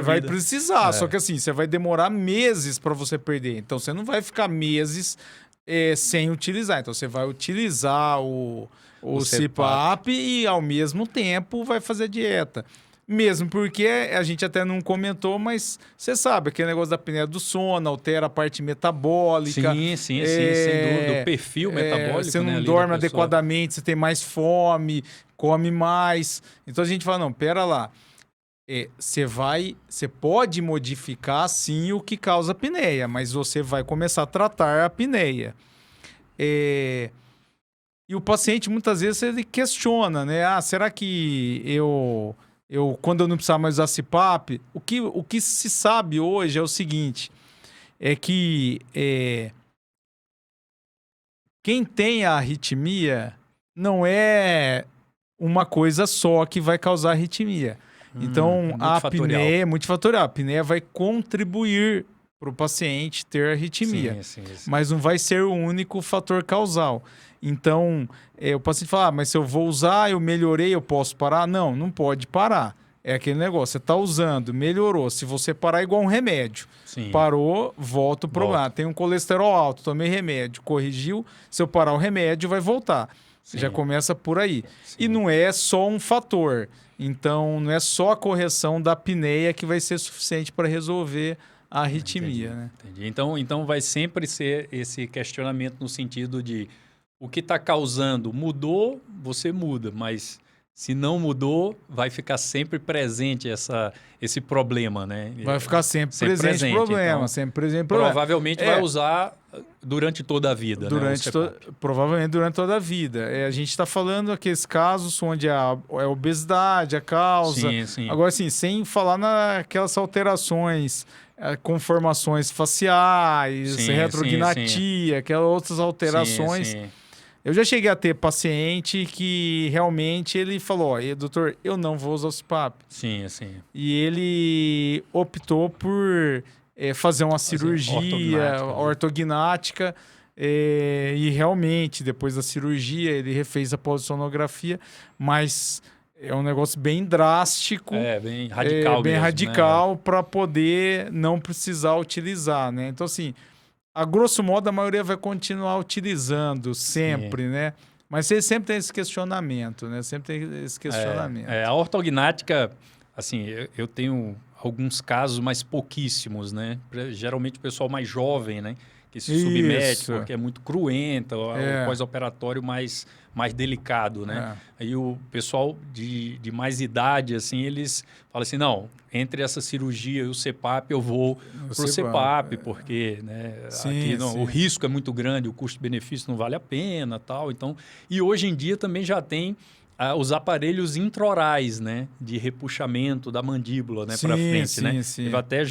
vai precisar. Só que assim, você vai demorar meses para você perder. Então, você não vai ficar meses sem utilizar. Então, você vai utilizar o CPAP e, ao mesmo tempo, vai fazer a dieta. Mesmo porque a gente até não comentou, mas você sabe, aquele negócio da apneia do sono, altera a parte metabólica. Sim, sem dúvida. O perfil metabólico, você não dorme adequadamente, você tem mais fome, come mais. Então a gente fala, não, pera lá. Você pode modificar, sim, o que causa apneia, mas você vai começar a tratar a apneia. E o paciente, muitas vezes, ele questiona, né? Será que quando eu não precisar mais usar CPAP, o que se sabe hoje é o seguinte, é que quem tem a arritmia não é uma coisa só que vai causar arritmia. Então, a apneia é multifatorial. A apneia vai contribuir para o paciente ter arritmia, sim. Mas não vai ser o único fator causal. Então, o paciente fala, mas se eu vou usar, eu melhorei, eu posso parar? Não pode parar. é aquele negócio, você está usando, melhorou. Se você parar igual um remédio, Sim. parou, volta o problema. Tem um colesterol alto, tomei remédio, corrigiu, se eu parar o remédio, vai voltar. Sim. Já começa por aí. Sim. E não é só um fator. Então, não é só a correção da apneia que vai ser suficiente para resolver a arritmia. Entendi, né? Entendi. Então vai sempre ser esse questionamento no sentido de o que está causando mudou, você muda, mas se não mudou, vai ficar sempre presente esse problema, né? Vai ficar sempre presente o problema, então, sempre presente o problema. Provavelmente vai usar durante toda a vida, provavelmente durante toda a vida. A gente está falando aqueles casos onde a obesidade, a causa. Sim. Agora, assim, sem falar naquelas alterações, conformações faciais, retrognatia, aquelas outras alterações. Sim. Eu já cheguei a ter paciente que realmente ele falou, doutor, eu não vou usar o CPAP. Sim. E ele optou por fazer uma cirurgia ortognática e realmente, depois da cirurgia, ele refez a polissonografia, mas é um negócio bem drástico. Bem radical bem mesmo, radical, né? para poder não precisar utilizar, né? Então, assim, a grosso modo, a maioria vai continuar utilizando sempre, né? Mas você sempre tem esse questionamento, né? Sempre tem esse questionamento. A ortognática, assim, eu tenho alguns casos, mas pouquíssimos, né? Geralmente o pessoal mais jovem, né? Que se submete porque é muito cruenta, o pós-operatório mais delicado, né? Aí o pessoal de mais idade, assim, eles falam assim, não, entre essa cirurgia e o CPAP, eu vou pro CPAP, porque né, aqui o risco é muito grande, o custo-benefício não vale a pena, tal. Então, e hoje em dia também já tem os aparelhos intraorais, né, de repuxamento da mandíbula, né, para frente, né? Sim. Até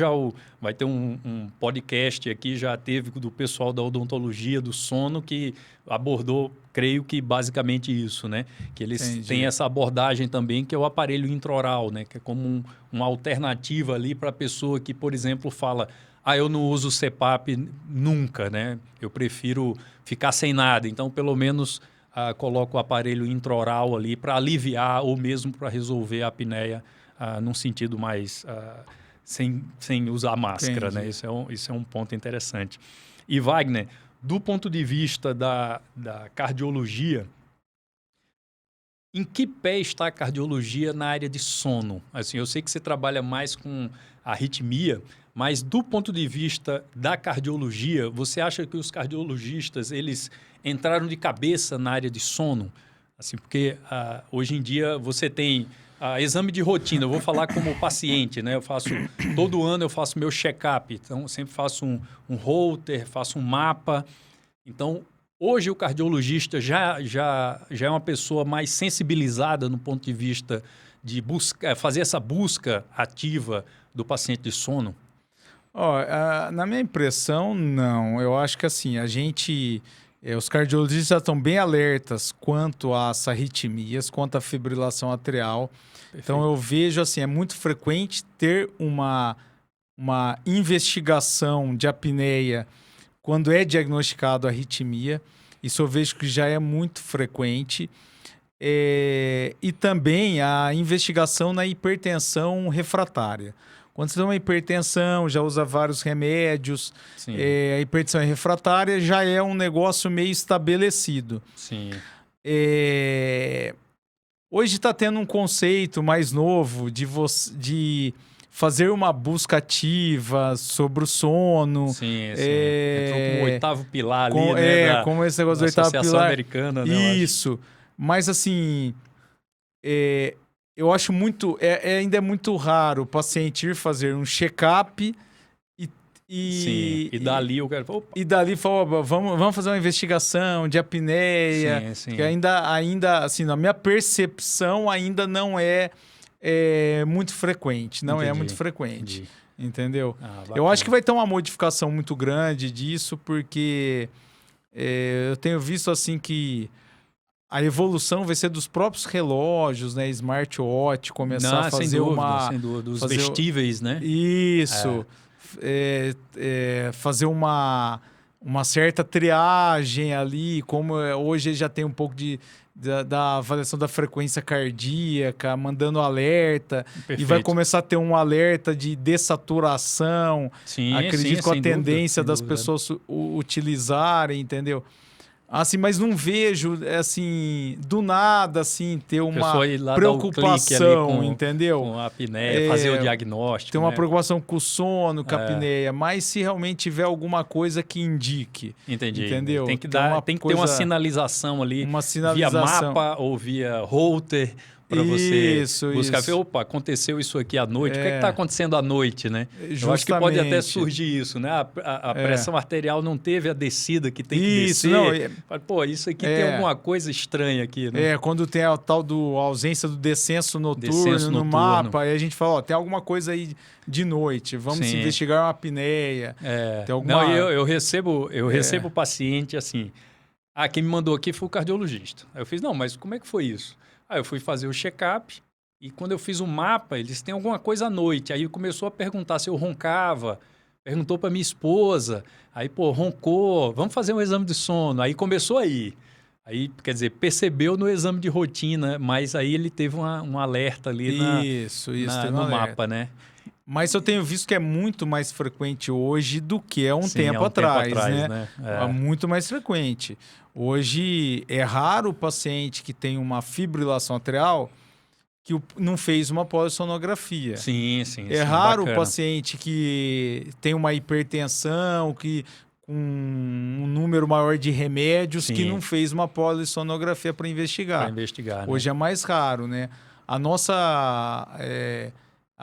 vai ter um podcast aqui, já teve do pessoal da odontologia do sono que abordou, creio que basicamente isso, né? Que eles têm essa abordagem também, que é o aparelho intraoral, né? Que é como uma alternativa ali para a pessoa que, por exemplo, fala, eu não uso CPAP nunca, né? Eu prefiro ficar sem nada. Então, pelo menos coloco o aparelho intraoral ali para aliviar ou mesmo para resolver a apneia num sentido mais sem usar máscara, né? Isso é um ponto interessante. E Wagner, do ponto de vista da cardiologia, em que pé está a cardiologia na área de sono? Assim, eu sei que você trabalha mais com arritmia, mas do ponto de vista da cardiologia, você acha que os cardiologistas eles entraram de cabeça na área de sono? Assim, porque hoje em dia você tem exame de rotina. Eu vou falar como paciente, né? Todo ano eu faço meu check-up. Então, eu sempre faço um holter, faço um mapa. Então, hoje o cardiologista já é uma pessoa mais sensibilizada no ponto de vista de fazer essa busca ativa do paciente de sono? Na minha impressão, não. Eu acho que assim, os cardiologistas estão bem alertas quanto às arritmias, quanto à fibrilação atrial. Perfeito. Então eu vejo assim, é muito frequente ter uma investigação de apneia quando é diagnosticado a arritmia. Isso eu vejo que já é muito frequente. E também a investigação na hipertensão refratária. Quando você tem uma hipertensão, já usa vários remédios, a hipertensão refratária já é um negócio meio estabelecido. Sim. Hoje está tendo um conceito mais novo de fazer uma busca ativa sobre o sono. Sim. Entrou como o oitavo pilar ali, né? Como esse negócio do oitavo pilar. Associação Americana, né? Isso. Mas assim... eu acho ainda é muito raro o paciente ir fazer um check-up e dali o cara fala, e dali fala, vamos fazer uma investigação de apneia. Sim. Que ainda, assim, na minha percepção, ainda não é muito frequente. Não é muito frequente. Entendi. Entendeu? Eu acho que vai ter uma modificação muito grande disso, porque eu tenho visto assim que a evolução vai ser dos próprios relógios, né? Smartwatch, começar a fazer sem dúvida. Os vestíveis, né? Isso. Fazer uma certa triagem ali, como hoje já tem um pouco de da avaliação da frequência cardíaca, mandando alerta. Perfeito. E vai começar a ter um alerta de dessaturação. Sim, Acredito com a tendência das dúvida. pessoas utilizarem, entendeu? Assim, mas não vejo, assim, do nada, assim, ter uma preocupação, entendeu? Com a apneia, fazer o diagnóstico. Ter uma preocupação com o sono, com a apneia, mas se realmente tiver alguma coisa que indique. Entendi. Entendeu? Tem que ter uma sinalização ali, via mapa ou via router, para você buscar. Ver, opa, aconteceu isso aqui à noite. O que está acontecendo à noite, né? Justamente. Eu acho que pode até surgir isso, né? A pressão arterial não teve a descida que tem que descer. Não, pô, isso aqui tem alguma coisa estranha aqui, né? Quando tem a tal ausência do descenso noturno no mapa, aí a gente fala, ó, tem alguma coisa aí de noite, vamos investigar uma apneia. Tem alguma... Não, eu recebo paciente assim, quem me mandou aqui foi o cardiologista. Aí eu fiz, não, mas como é que foi isso? Aí eu fui fazer o check-up e quando eu fiz o mapa, eles têm alguma coisa à noite. Aí começou a perguntar se eu roncava, perguntou para minha esposa. Aí, pô, roncou, vamos fazer um exame de sono. Aí começou aí. Aí, quer dizer, percebeu no exame de rotina, mas aí ele teve um alerta ali no mapa, né? Mas eu tenho visto que é muito mais frequente hoje do que há um tempo atrás, né? É muito mais frequente. Hoje é raro o paciente que tem uma fibrilação atrial que não fez uma polissonografia. Sim. É raro o paciente que tem uma hipertensão, que com um número maior de remédios, que não fez uma polissonografia para investigar. Hoje é mais raro, né? A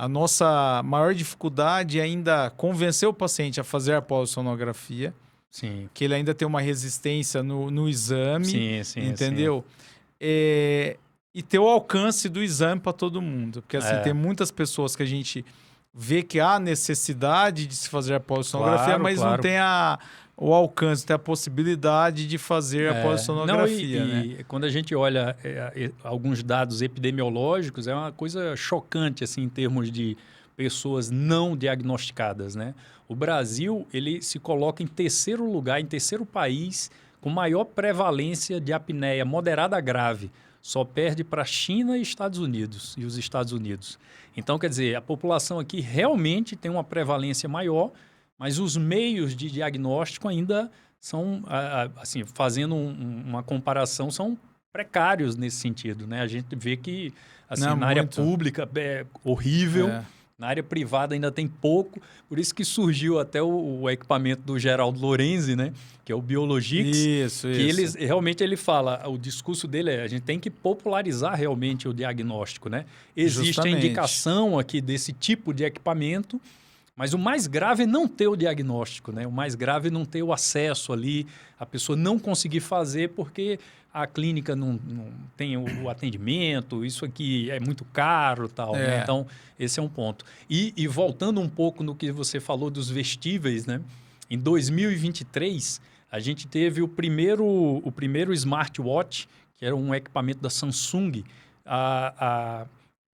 nossa maior dificuldade é ainda convencer o paciente a fazer a polissonografia. Sim. Que ele ainda tem uma resistência no exame, entendeu? E ter o alcance do exame para todo mundo. Porque assim, tem muitas pessoas que a gente vê que há necessidade de se fazer a polissonografia, mas não tem o alcance, tem a possibilidade de fazer a polissonografia. E quando a gente olha alguns dados epidemiológicos, é uma coisa chocante assim, em termos de pessoas não diagnosticadas, né? O Brasil, ele se coloca em terceiro lugar, em terceiro país, com maior prevalência de apneia moderada a grave. Só perde para a China e os Estados Unidos. Então, quer dizer, a população aqui realmente tem uma prevalência maior, mas os meios de diagnóstico ainda são, assim, fazendo uma comparação, são precários nesse sentido, né? A gente vê que, assim, na área pública é horrível. Na área privada ainda tem pouco, por isso que surgiu até o equipamento do Geraldo Lorenzi, né? Que é o Biologix. Isso. Ele fala, o discurso dele a gente tem que popularizar realmente o diagnóstico, né? Existe a indicação aqui desse tipo de equipamento, mas o mais grave é não ter o diagnóstico, né? O mais grave é não ter o acesso ali, a pessoa não conseguir fazer porque a clínica não tem o atendimento, isso aqui é muito caro e tal, né? Então, esse é um ponto. E voltando um pouco no que você falou dos vestíveis, né? Em 2023, a gente teve o primeiro smartwatch, que era um equipamento da Samsung,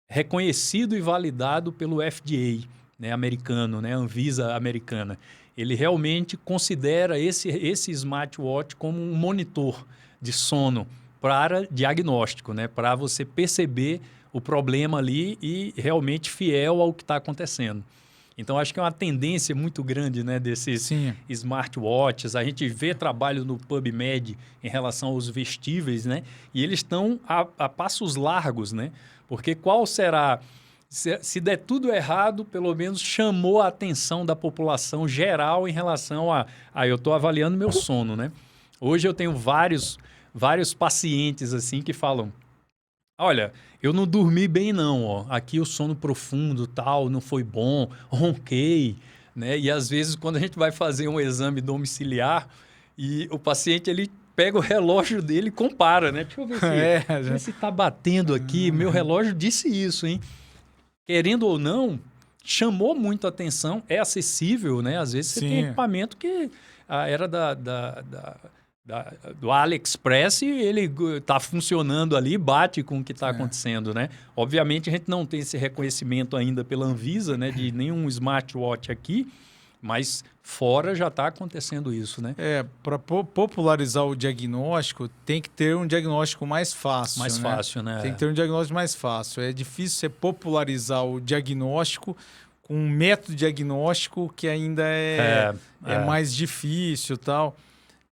reconhecido e validado pelo FDA, né, americano, né, Anvisa americana. Ele realmente considera esse smartwatch como um monitor de sono para diagnóstico, né, para você perceber o problema ali e realmente fiel ao que está acontecendo. Então, acho que é uma tendência muito grande, né, desses smartwatches. A gente vê trabalho no PubMed em relação aos vestíveis, né, e eles estão a passos largos, né, porque qual será... Se der tudo errado, pelo menos chamou a atenção da população geral em relação eu estou avaliando meu sono, né? Hoje eu tenho vários pacientes assim que falam, olha, eu não dormi bem não, ó. Aqui o sono profundo, tal, não foi bom, ronquei, né? E às vezes quando a gente vai fazer um exame domiciliar e o paciente ele pega o relógio dele e compara, né? Deixa eu ver se está batendo aqui, meu relógio disse isso, hein? Querendo ou não, chamou muito a atenção, é acessível, né? Às vezes você tem equipamento que era do AliExpress e ele está funcionando ali, bate com o que está acontecendo, né? Obviamente, a gente não tem esse reconhecimento ainda pela Anvisa, né? De nenhum smartwatch aqui, Mas fora já está acontecendo isso, né? Para popularizar o diagnóstico, tem que ter um diagnóstico mais fácil. Mais fácil, né? Tem que ter um diagnóstico mais fácil. É difícil você popularizar o diagnóstico com um método diagnóstico que ainda é mais difícil e tal.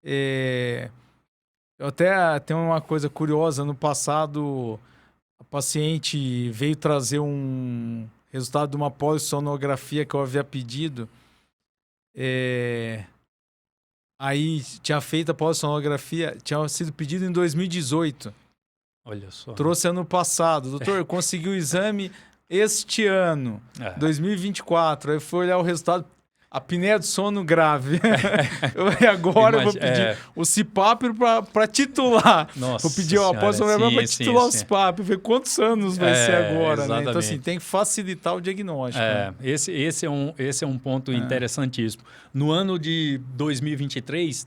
Eu até tenho uma coisa curiosa. No passado, a paciente veio trazer um resultado de uma polissonografia que eu havia pedido. Aí tinha feito a polissonografia, tinha sido pedido em 2018. Olha só. Trouxe ano passado. Doutor, consegui o exame este ano, 2024. Aí foi olhar o resultado, apneia do sono grave. Agora eu vou pedir o CPAP para titular. Nossa, vou pedir a polissonografia para titular o CPAP. Eu falei, quantos anos vai ser agora? Né? Então, assim, tem que facilitar o diagnóstico. Né? Esse é um ponto interessantíssimo. No ano de 2023,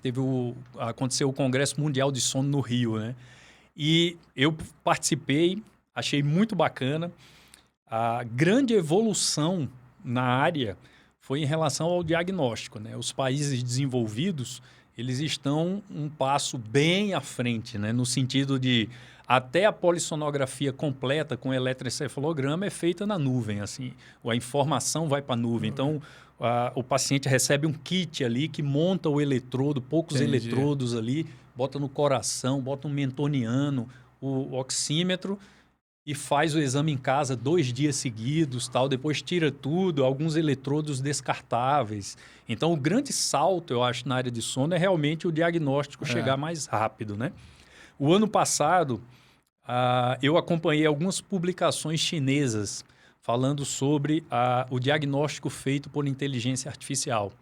aconteceu o Congresso Mundial de Sono no Rio, né? E eu participei, achei muito bacana. A grande evolução na área foi em relação ao diagnóstico, né? Os países desenvolvidos, eles estão um passo bem à frente, né? No sentido de até a polissonografia completa com eletroencefalograma é feita na nuvem, assim. A informação vai para a nuvem. Então, o paciente recebe um kit ali que monta o eletrodo, poucos eletrodos ali, bota no coração, bota um mentoniano, o oxímetro e faz o exame em casa 2 dias seguidos, tal. Depois tira tudo, alguns eletrodos descartáveis. Então, o grande salto, eu acho, na área de sono é realmente o diagnóstico chegar mais rápido, né? O ano passado, eu acompanhei algumas publicações chinesas falando sobre o diagnóstico feito por inteligência artificial.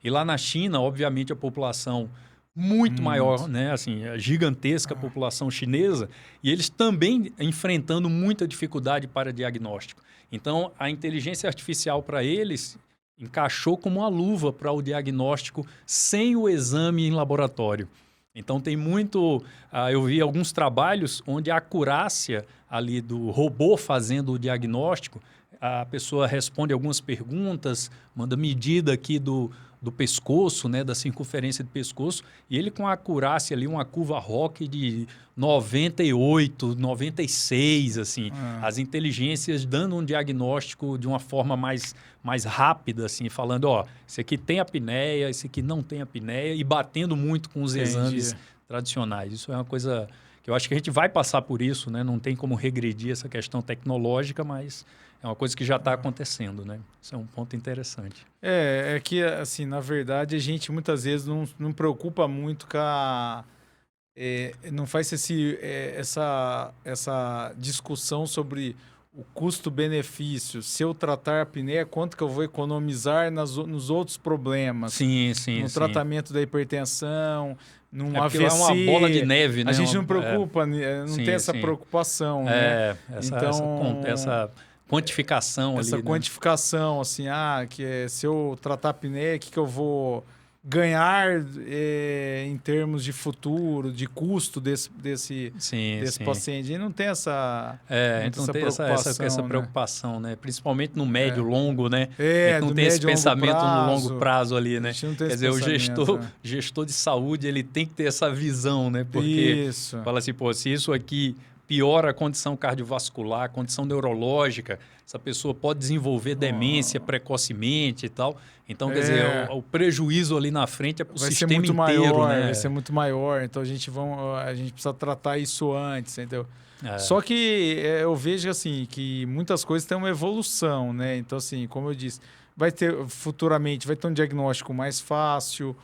E lá na China, obviamente, a população muito maior, né? Assim, a gigantesca população chinesa, e eles também enfrentando muita dificuldade para diagnóstico. Então, a inteligência artificial para eles encaixou como uma luva para o diagnóstico sem o exame em laboratório. Então, tem muito... eu vi alguns trabalhos onde a acurácia ali do robô fazendo o diagnóstico, a pessoa responde algumas perguntas, manda medida aqui do pescoço, né, da circunferência do pescoço, e ele com a acurácia ali, uma curva ROC de 98, 96, assim, as inteligências dando um diagnóstico de uma forma mais rápida, assim, falando, esse aqui tem apneia, esse aqui não tem apneia, e batendo muito com os exames tradicionais. Isso é uma coisa que eu acho que a gente vai passar por isso, né? Não tem como regredir essa questão tecnológica, mas é uma coisa que já está acontecendo, né? Isso é um ponto interessante. É que, assim, na verdade, a gente muitas vezes não preocupa muito com a... não faz essa discussão sobre o custo-benefício. Se eu tratar a apneia, quanto que eu vou economizar nos outros problemas? Sim. No tratamento da hipertensão, num AVC. É uma bola de neve, né? A gente não preocupa, não tem essa preocupação, né? Essa quantificação essa ali, quantificação, assim, se eu tratar a apneia, o que eu vou ganhar em termos de futuro, de custo desse paciente. E não tem essa essa preocupação, né? Principalmente no médio, longo, né? Não tem esse médio, pensamento no longo prazo ali, né? Quer dizer, o gestor de saúde, ele tem que ter essa visão, né? Porque fala assim, se isso aqui piora a condição cardiovascular, a condição neurológica, essa pessoa pode desenvolver demência precocemente e tal. Então, quer dizer, o prejuízo ali na frente é para o sistema inteiro, né? Vai ser muito maior, então a gente precisa tratar isso antes, entendeu? Só que eu vejo assim, que muitas coisas têm uma evolução, né? Então, assim, como eu disse, futuramente vai ter um diagnóstico mais fácil.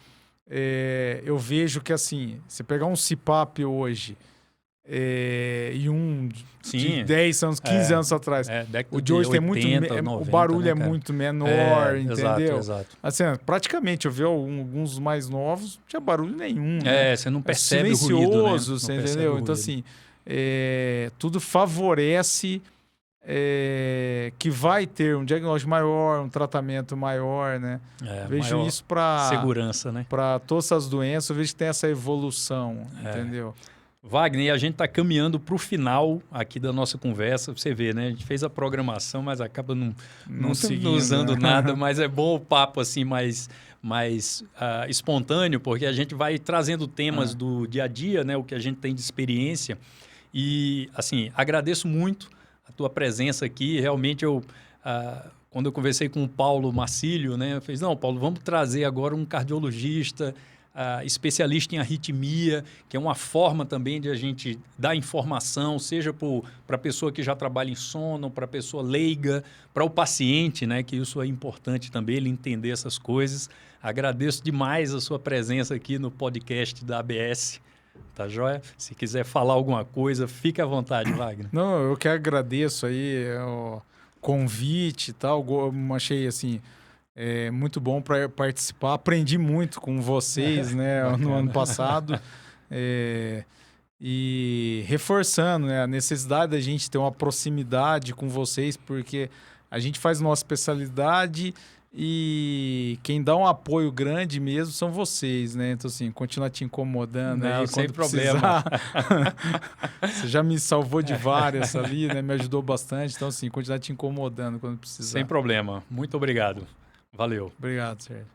Eu vejo que, assim, você pegar um CPAP hoje, e de 10 anos, 15 anos atrás. O de hoje 80, tem muito... 90, o barulho, né, é muito menor, entendeu? Exato. Assim, praticamente, eu vi alguns mais novos, não tinha barulho nenhum. Né? Você não percebe silencioso, o ruído, né? Você entendeu? Então, assim, tudo favorece que vai ter um diagnóstico maior, um tratamento maior, né? Vejo isso para... segurança, né? Para todas essas doenças, eu vejo que tem essa evolução, entendeu? Wagner, e a gente está caminhando para o final aqui da nossa conversa. Você vê, né? A gente fez a programação, mas acaba não seguindo, usando né? nada. Mas é bom o papo assim mais espontâneo, porque a gente vai trazendo temas do dia a dia, né? O que a gente tem de experiência. E, assim, agradeço muito a tua presença aqui. Realmente, quando eu conversei com o Paulo Marcílio, né? Eu falei, não, Paulo, vamos trazer agora um cardiologista especialista em arritmia, que é uma forma também de a gente dar informação, seja para a pessoa que já trabalha em sono, para a pessoa leiga, para o paciente, né, que isso é importante também, ele entender essas coisas. Agradeço demais a sua presença aqui no podcast da ABS. Tá joia? Se quiser falar alguma coisa, fique à vontade, Wagner. Não, eu que agradeço aí o convite e tal. Achei assim muito bom para participar. Aprendi muito com vocês, né, no ano passado. E reforçando, né, a necessidade da gente ter uma proximidade com vocês, porque a gente faz nossa especialidade e quem dá um apoio grande mesmo são vocês, né? Então, assim, continuar te incomodando aí sem quando problema. Você já me salvou de várias ali, né? Me ajudou bastante. Então, assim, continuar te incomodando quando precisar. Sem problema. Muito obrigado. Valeu. Obrigado, Sérgio.